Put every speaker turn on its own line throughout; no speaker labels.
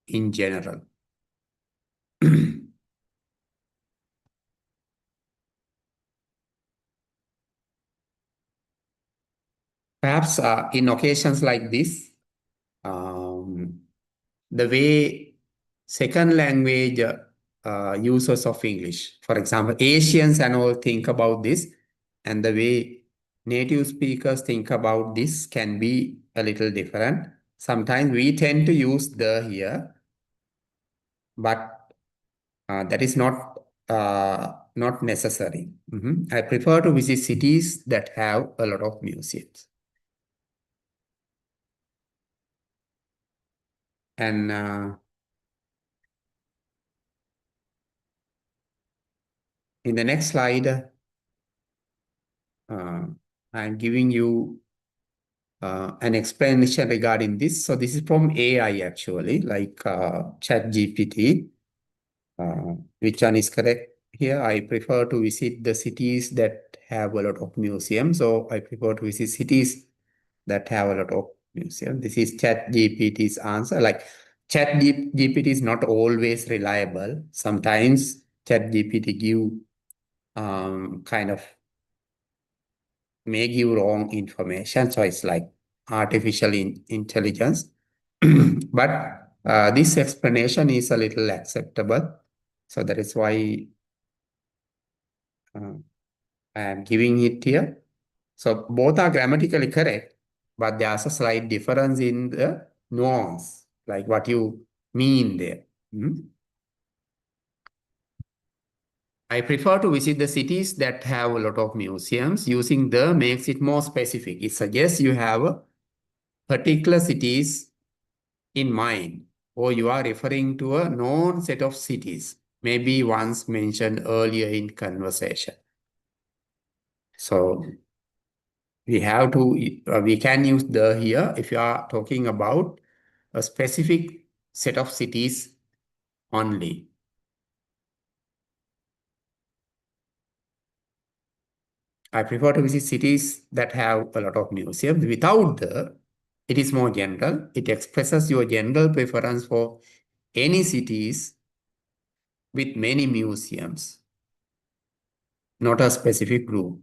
in general. Perhaps in occasions like this, um, the way second language users of English, for example, Asians and all think about this, and the way native speakers think about this can be a little different. Sometimes we tend to use the here, but that is not necessary. I prefer to visit cities that have a lot of museums. And in the next slide, I'm giving you an explanation regarding this. So this is from AI actually, like ChatGPT. Which one is correct here? I prefer to visit the cities that have a lot of museums. So I prefer to visit cities that have a lot of museums. This is ChatGPT's answer. Like ChatGPT is not always reliable. Sometimes ChatGPT give kind of may give wrong information. So it's like artificial intelligence. But this explanation is a little acceptable. So that is why uh, I am giving it here. So both are grammatically correct, but there's a slight difference in the nuance, like what you mean there. I prefer to visit the cities that have a lot of museums. Using the makes it more specific. It suggests you have particular cities in mind, or you are referring to a known set of cities, maybe once mentioned earlier in conversation. So we can use the here if you are talking about a specific set of cities only. I prefer to visit cities that have a lot of museums. Without the, it is more general. It expresses your general preference for any cities with many museums, not a specific group.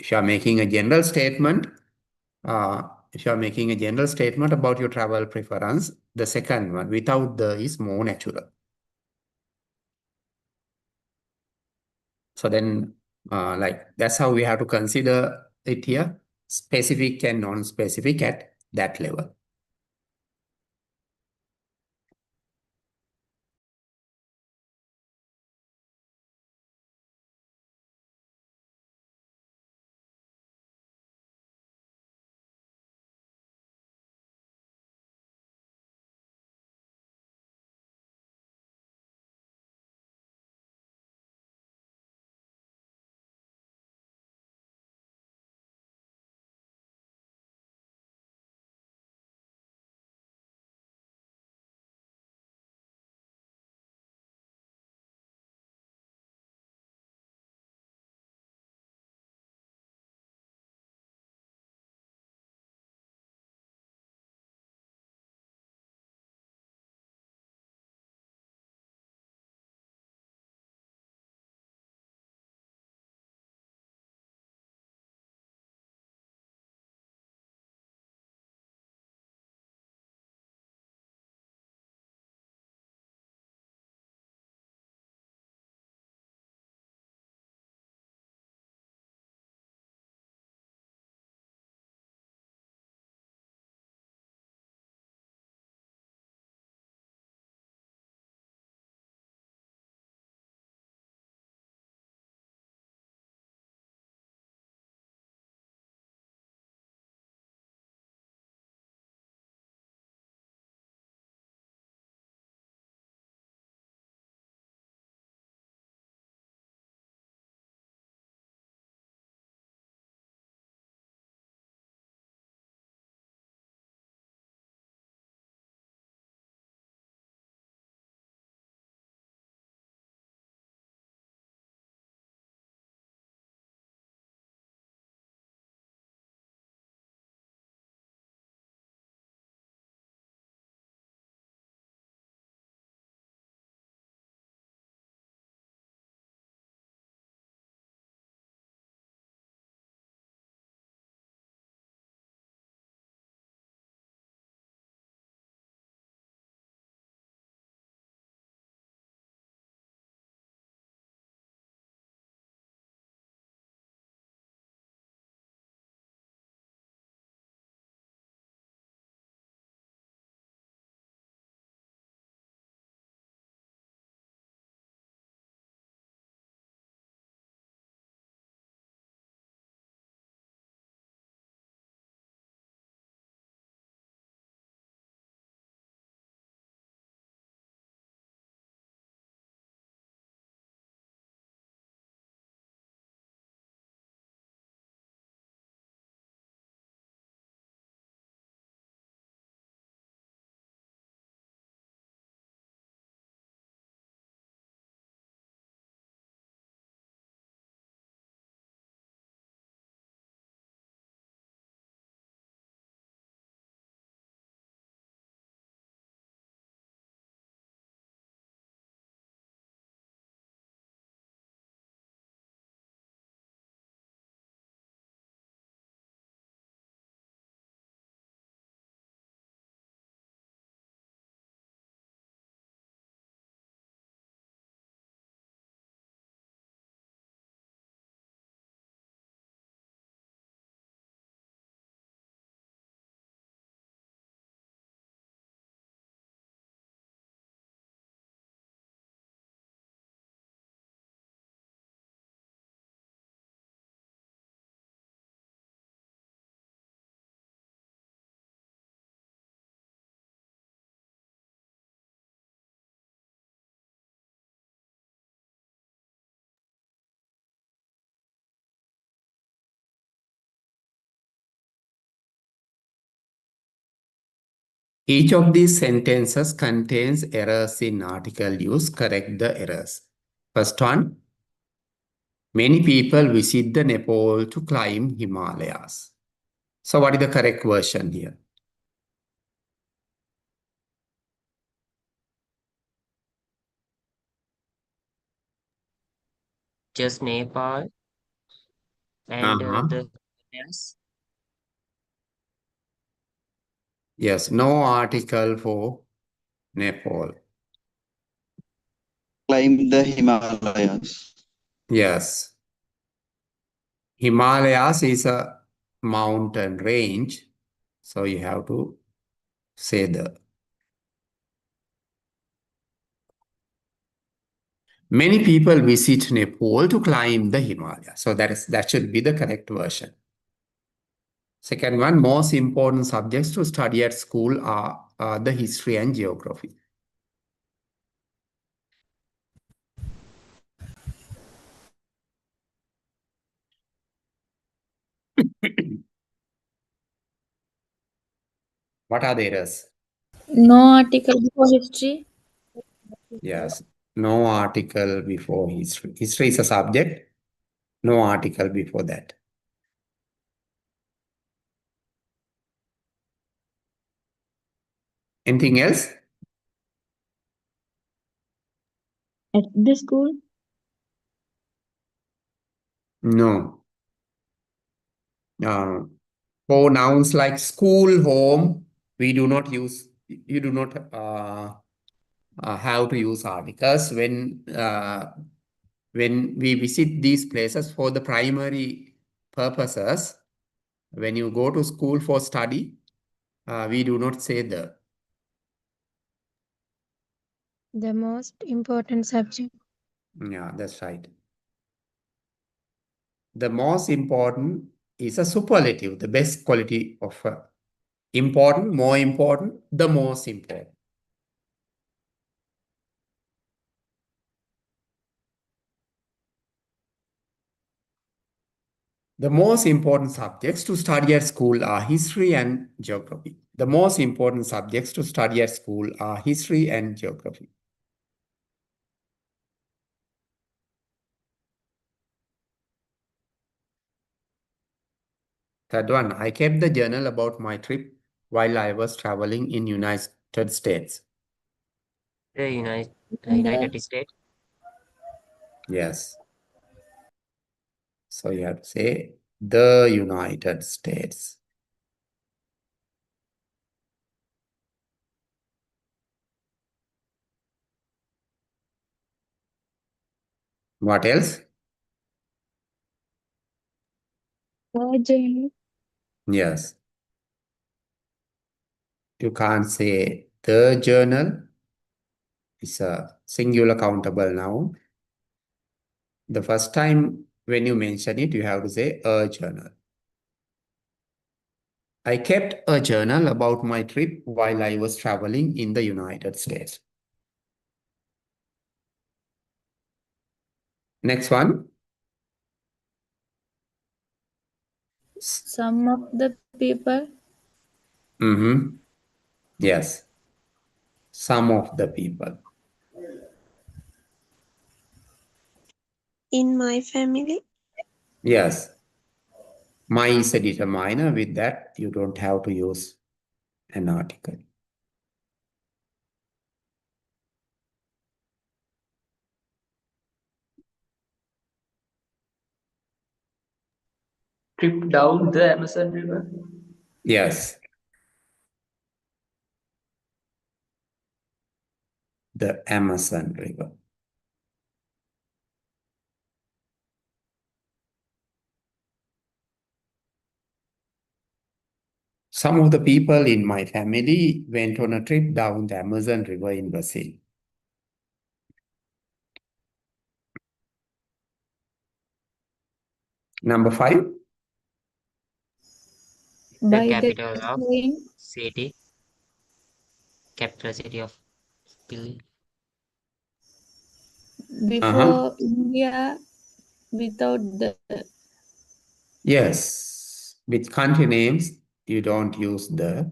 If you are making a general statement, uh, if you are making a general statement about your travel preference, the second one without the is more natural. So then, like that's how we have to consider it here, specific and non-specific at that level. Each of these sentences contains errors in article use. Correct the errors. First one, many people visit the Nepal to climb Himalayas. So what is the correct version here?
Just Nepal and the yes.
Yes, no article for Nepal.
Climb the Himalayas.
Yes. Himalayas is a mountain range. So you have to say the. Many people visit Nepal to climb the Himalayas. So that should be the correct version. Second one, most important subjects to study at school are the history and geography. What are the errors?
No article before history.
Yes, no article before history. History is a subject, no article before that. Anything else?
At the school.
No. For nouns like school, home, we do not use, you do not have to use articles when we visit these places for the primary purposes. When you go to school for study, we do not say the.
The most important subject.
Yeah, that's right. The most important is a superlative, the best quality of important, more important, the most important. The most important subjects to study at school are history and geography. The most important subjects to study at school are history and geography. Third one, I kept the journal about my trip while I was traveling in United States.
The United
In
United
the
States.
Yes. So you have to say the United States. What else?
journal.
Yes. You can't say the journal. It's a singular countable noun. The first time when you mention it, you have to say a journal. I kept a journal about my trip while I was traveling in the United States. Next one.
Some of the people.
Yes. Some of the people.
In my family.
Yes. My is a determiner. With that, you don't have to use an article.
Trip down the Amazon River.
Yes. The Amazon River. Some of the people in my family went on a trip down the Amazon River in Brazil. Number 5.
The
By the
capital of
train
city. Capital city of Philly.
before India without the
Yes. With country names, you don't use the.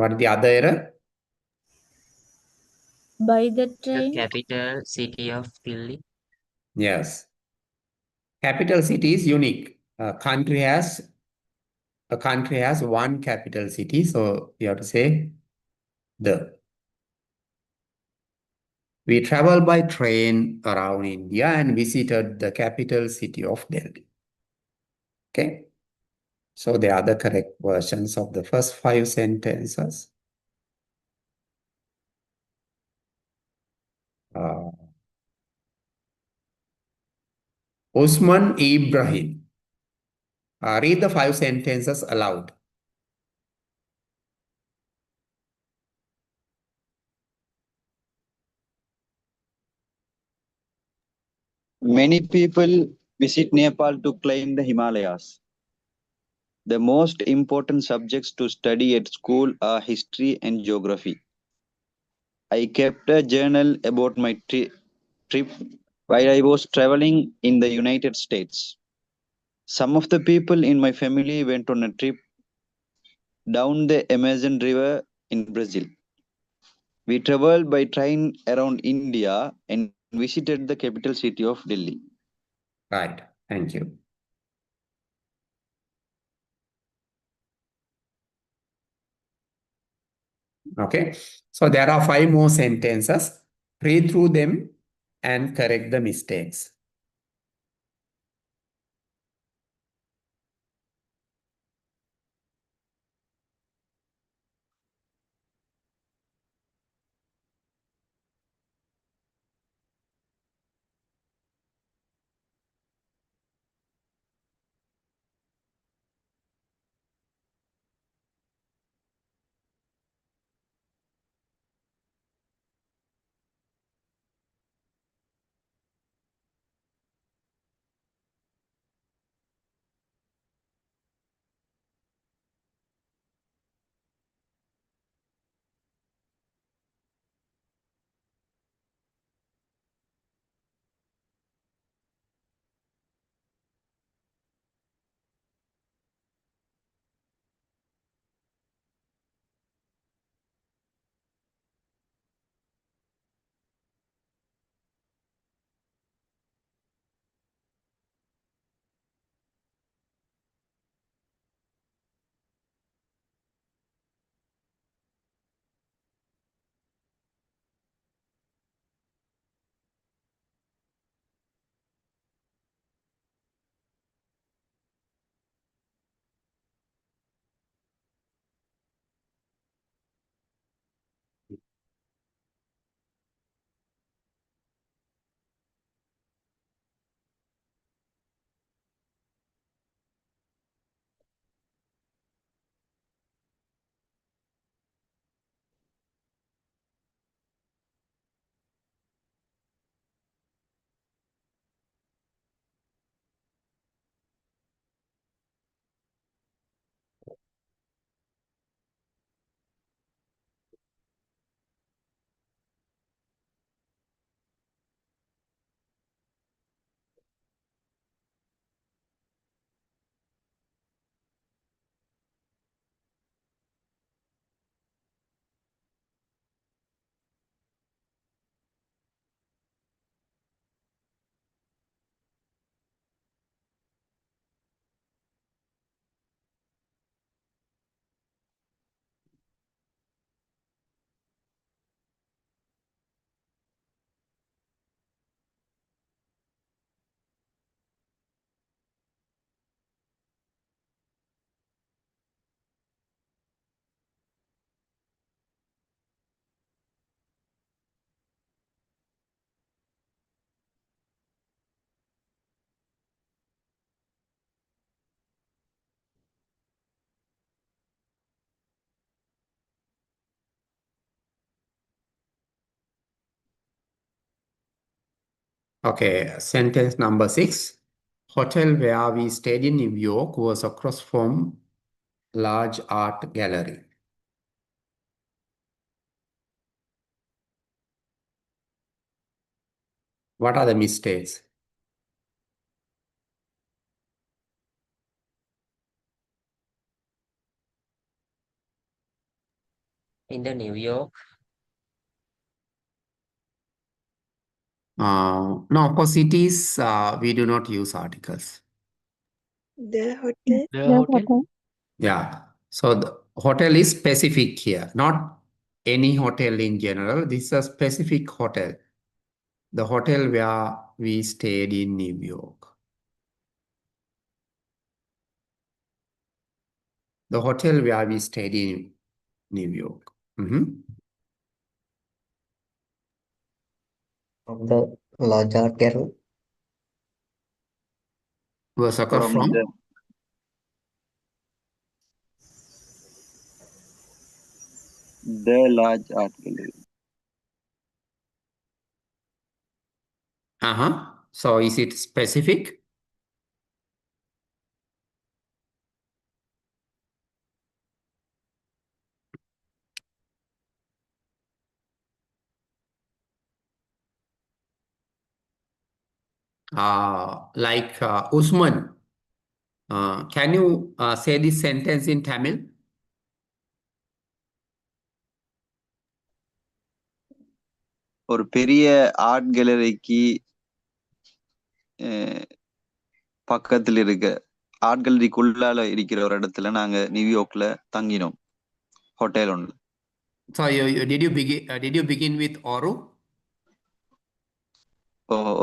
What is the other error?
By the
The
train.
capital city of Delhi.
Yes. Capital city is unique. A country has one capital city, so you have to say the. We traveled by train around India and visited the capital city of Delhi. Okay. So they are the correct versions of the first 5 sentences. Usman Ibrahim. Read the 5 sentences aloud.
Many people visit Nepal to climb the Himalayas. The most important subjects to study at school are history and geography. I kept a journal about my trip while I was traveling in the United States. Some of the people in my family went on a trip down the Amazon River in Brazil. We traveled by train around India and visited the capital city of Delhi.
Right. Thank you. Okay. So there are 5 more sentences. Read through them and correct the mistakes. Okay, sentence number 6. Hotel where we stayed in New York was across from large art gallery. What are the mistakes?
in the New York?
No, for cities, we do not use articles.
The hotel.
The hotel.
Yeah. So the hotel is specific here, not any hotel in general. This is a specific hotel. The hotel where we stayed in New York. The hotel where we stayed in New York.
From the large art gallery.
Was occur
From
from?
the large art gallery.
So is it specific? Like Usman, can you say this sentence in Tamil?
ஒரு பெரிய art கேலரிக்கு பக்கத்தில் இருக்க art கேலரிக்குள்ளால இருக்கிற ஒரு இடத்துல நாங்க நியூயார்க்ல தங்கினோம் ஹோட்டல் ஒன்று.
So did you begin with Oru?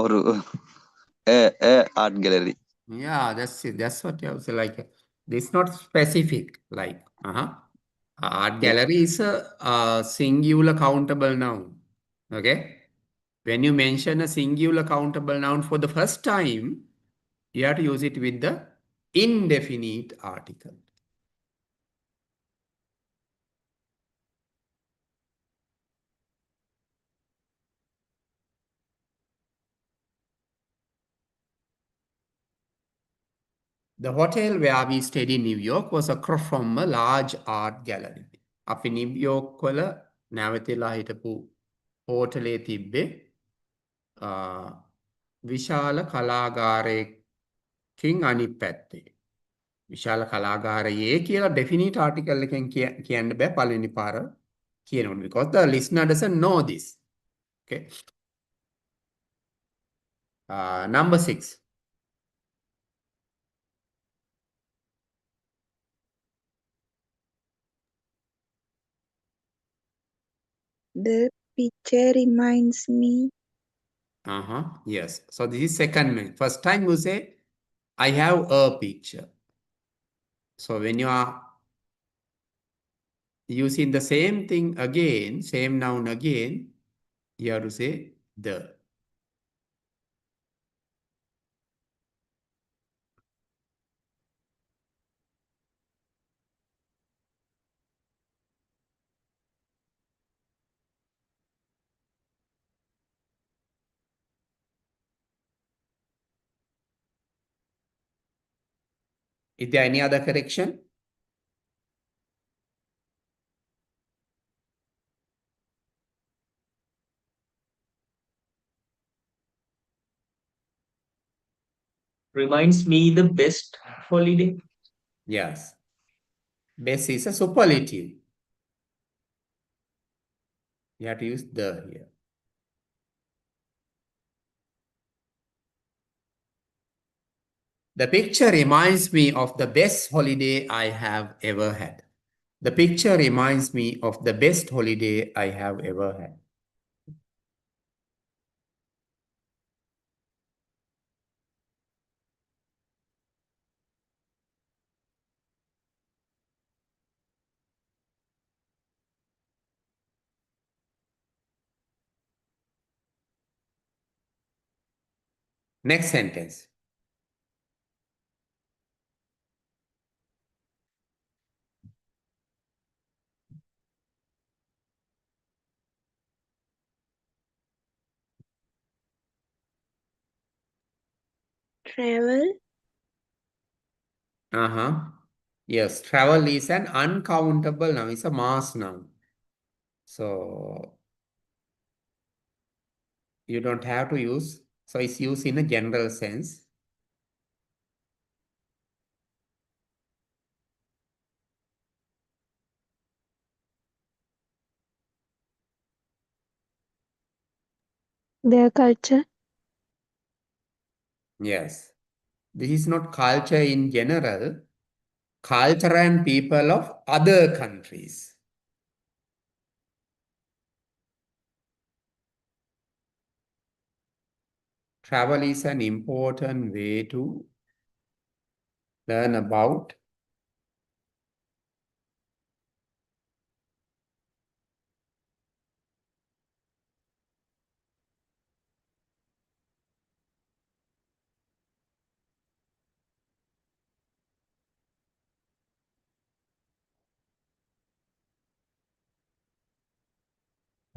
ஒரு art gallery.
Yeah, that's it. That's what I was like. This not specific. Like, art gallery is a singular countable noun. Okay. When you mention a singular countable noun for the first time, you have to use it with the indefinite article. The hotel where we stayed in New York was across from a large art gallery. අපි New York වල නැවතිලා හිටපු හෝටලේ තිබ්බේ විශාල කලාගාරයකින් අනිත් පැත්තේ. විශාල කලාගාරයේ කියලා definite article එකෙන් කියන්න බෑ පළවෙනි පාර කියනවනේ because the listener doesn't know this. Okay. Number 6.
The picture reminds me.
Yes. So this is second one. First time you say, I have a picture. So when you are using the same thing again, same noun again, you have to say the. Is there any other correction?
Reminds me the best holiday.
Yes. Best is a superlative. You have to use the here. The picture reminds me of the best holiday I have ever had. The picture reminds me of the best holiday I have ever had. Next sentence.
Travel.
Yes, travel is an uncountable noun. It's a mass noun. So you don't have to use. So it's used in a general sense.
Their culture.
Yes. This is not culture in general, culture and people of other countries. Travel is an important way to learn about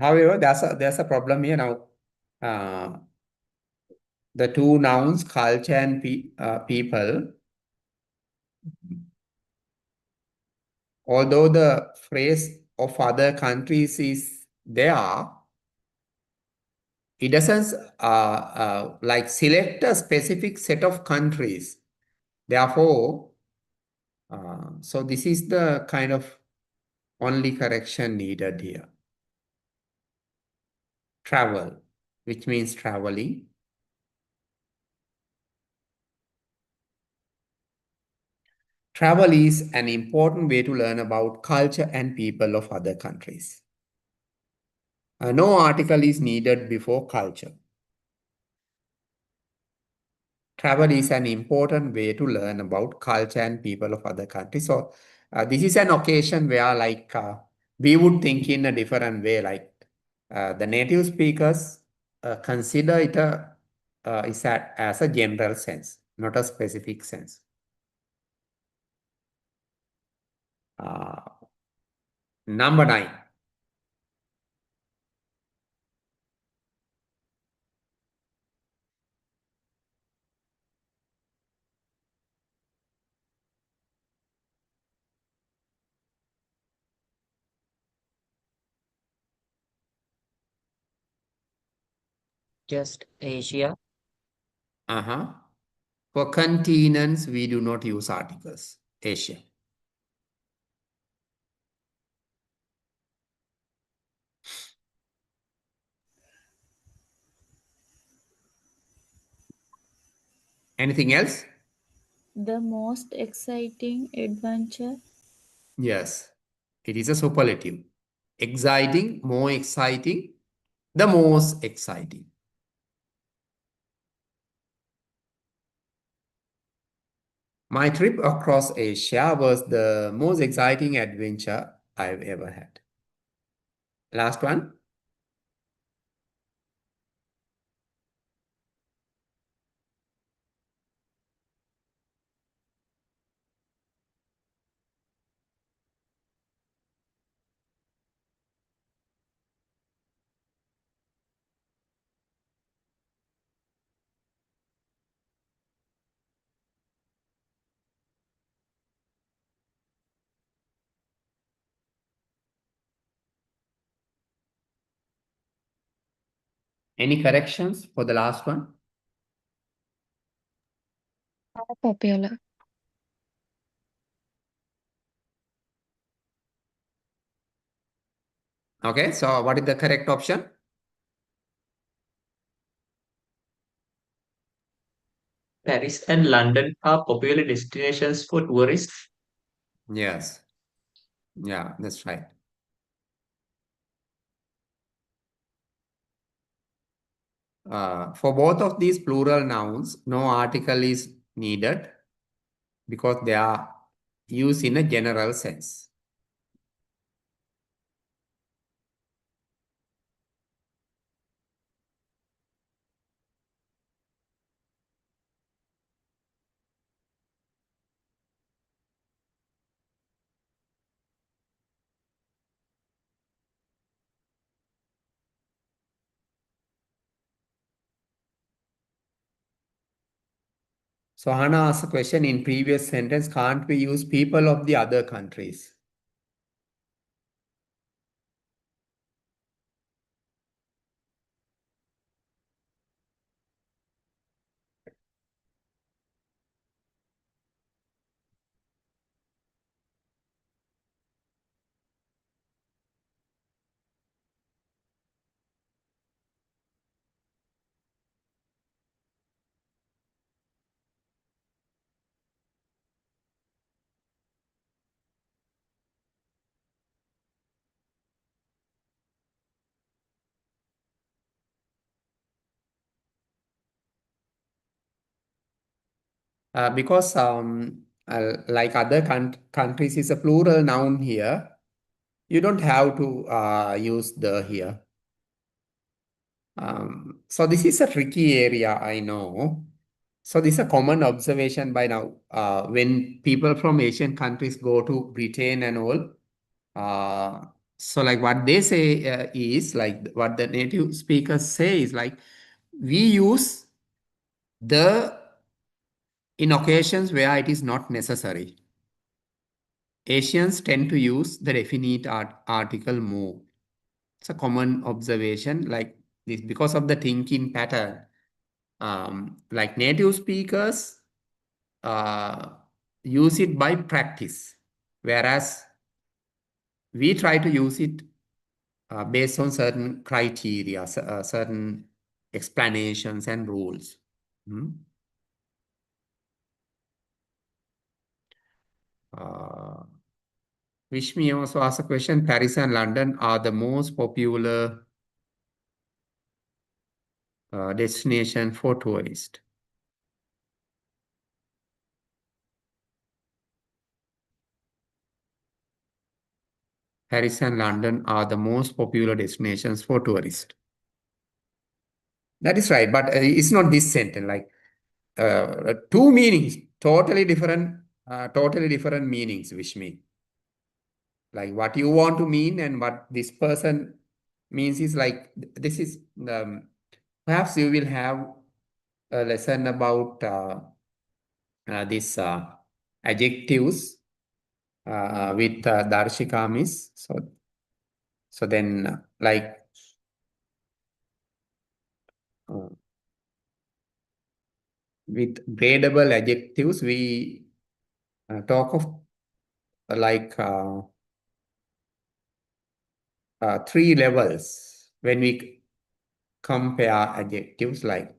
However, there's a problem here now. The two nouns, culture and people, although the phrase of other countries is there, it doesn't like select a specific set of countries. Therefore, so this is the kind of only correction needed here. Travel, which means traveling. Travel is an important way to learn about culture and people of other countries. No article is needed before culture. Travel is an important way to learn about culture and people of other countries. So this is an occasion where we would think in a different way, like the native speakers consider it as a general sense, not a specific sense. Number 9.
Just Asia.
For continents, we do not use articles. Asia. Anything else?
The most exciting adventure.
Yes, it is a superlative. Exciting, more exciting, the most exciting. My trip across Asia was the most exciting adventure I've ever had. Last one. Any corrections for the last one?
Popular.
Okay, so what is the correct option?
Paris and London are popular destinations for tourists.
Yes. Yeah, that's right. For both of these plural nouns, no article is needed because they are used in a general sense. So Hannah asked a question in previous sentence, can't we use people of the other countries? Because like other countries is a plural noun here, you don't have to use the here. So this is a tricky area, I know. So this is a common observation by now. When people from Asian countries go to Britain and all, so like what they say is like what the native speakers say is like we use the in occasions where it is not necessary. Asians tend to use the definite article more. It's a common observation like this because of the thinking pattern. Like native speakers use it by practice, whereas we try to use it based on certain criteria, certain explanations and rules. Vishmi also asked a question. Paris and London are the most popular destination for tourists. Paris and London are the most popular destinations for tourists. That is right, but it's not this sentence. Like two meanings, totally different meanings, Vishmi. Like what you want to mean and what this person means is like this is perhaps you will have a lesson about these adjectives with Darshika Miss. So then like with gradable adjectives, we talk of like 3 levels when we compare adjectives like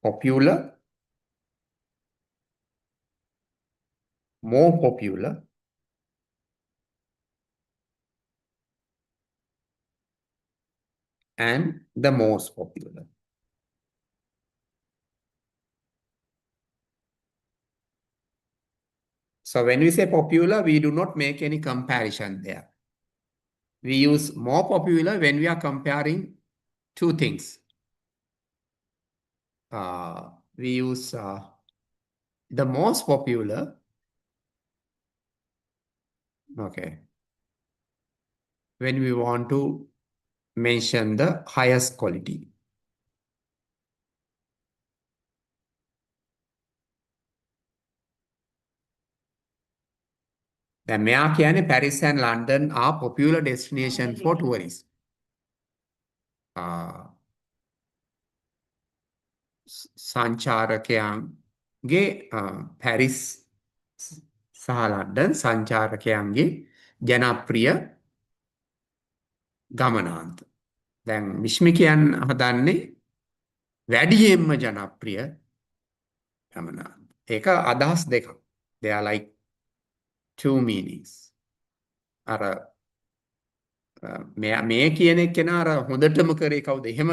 popular, more popular, and the most popular. So when we say popular, we do not make any comparison there. We use more popular when we are comparing two things. We use the most popular, okay, when we want to mention the highest quality. දැන් මෙයා කියන්නේ Paris and London are popular destination for tourists. සංචාරකයන්ගේ Paris සහ London සංචාරකයන්ගේ ජනප්‍රිය ගමනාන්ත. දැන් විශ්මි කියන්න හදන්නේ වැඩියෙන්ම ජනප්‍රිය ගමනාන්ත. ඒක අදහස් දෙකක්. They are like two meanings. අර මේ කියන කෙනා අර හොඳටම කරේ කවුද එහෙම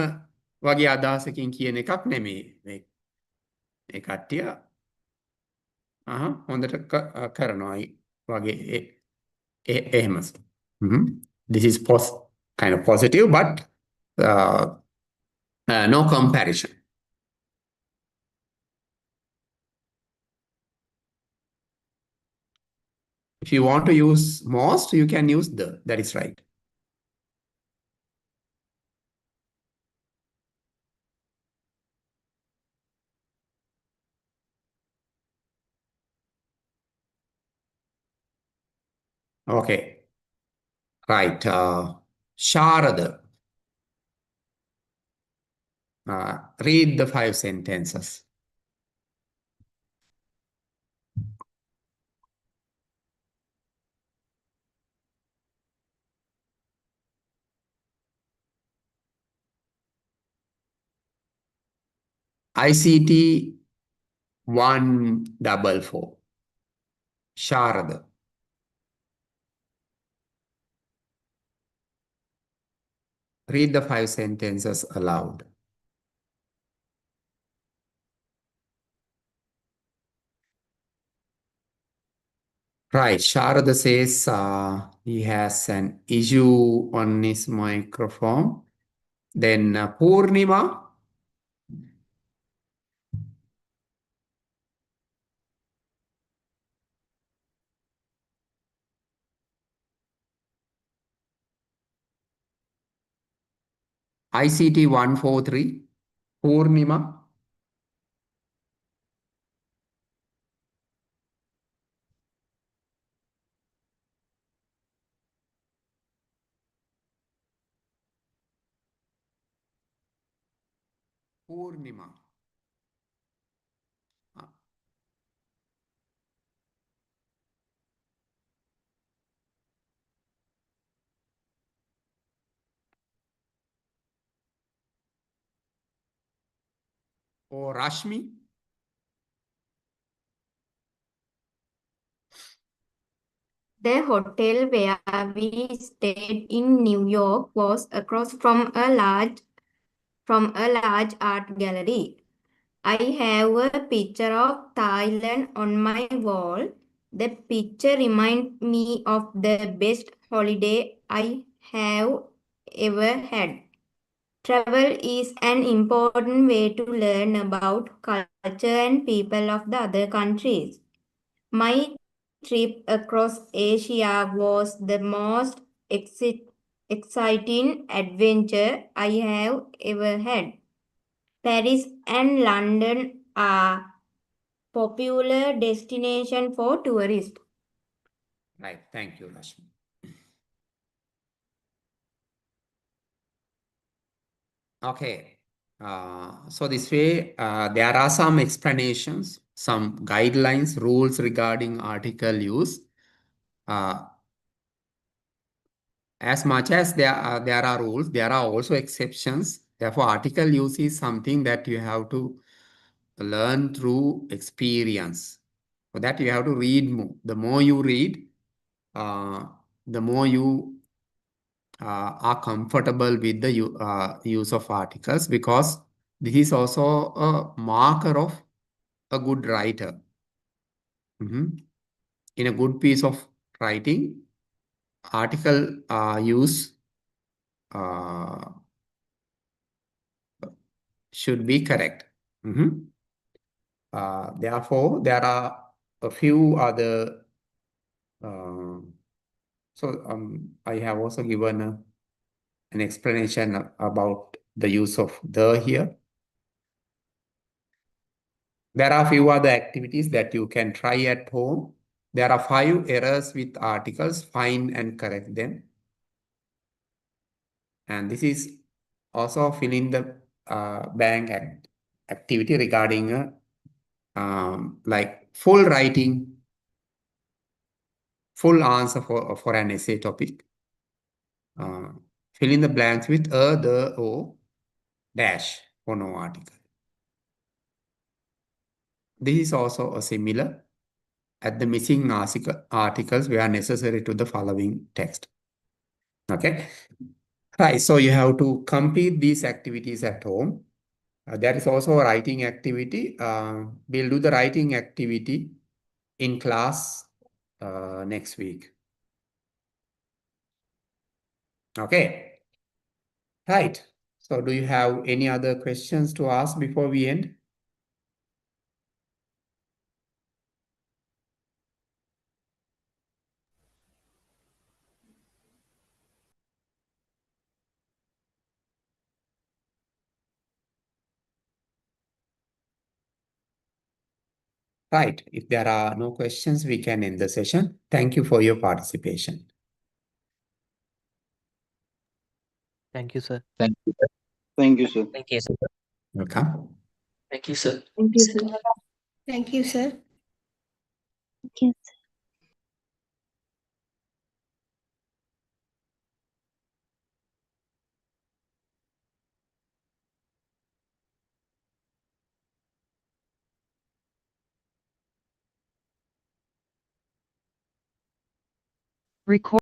වගේ අදහසකින් කියන එකක් නෙමෙයි. මේ කට්ටිය හොඳට කරනවා වගේ එහෙම. This is kind of positive, but no comparison. If you want to use most, you can use the. That is right. Okay. Right. Sharada. Read the 5 sentences. ICT 144. Sharada. Read the 5 sentences aloud. Right. Sharada says he has an issue on his microphone. Then Purnima. ICT 143. Purnima. Purnima. Or Rashmi.
The hotel where we stayed in New York was across from a large art gallery. I have a picture of Thailand on my wall. The picture reminds me of the best holiday I have ever had. Travel is an important way to learn about culture and people of the other countries. My trip across Asia was the most exciting adventure I have ever had. Paris and London are popular destinations for tourists.
Right. Thank you, Rashmi. Okay. So this way, there are some explanations, some guidelines, rules regarding article use. As much as there are rules, there are also exceptions. Therefore, article use is something that you have to learn through experience. For that, you have to read more. The more you read, the more you are comfortable with the use of articles, because this is also a marker of a good writer. In a good piece of writing, article use should be correct. Therefore, there are a few other. I have also given an explanation about the use of the here. There are a few other activities that you can try at home. There are 5 errors with articles. Find and correct them. And this is also fill in the blank activity regarding like full writing, full answer for an essay topic. Fill in the blanks with a, the, or, dash for no article. This is also a similar. Add the missing articles where necessary to the following text. Okay. Right. So you have to complete these activities at home. There is also a writing activity. We'll do the writing activity in class next week. Okay. Right. So do you have any other questions to ask before we end? Right. If there are no questions, we can end the session. Thank you for your participation.
Thank you, sir.
Thank you. Thank you, sir.
Thank you, sir.
Welcome.
Thank you, sir.
Thank you, sir.
Thank you, sir.
Yes.
Record.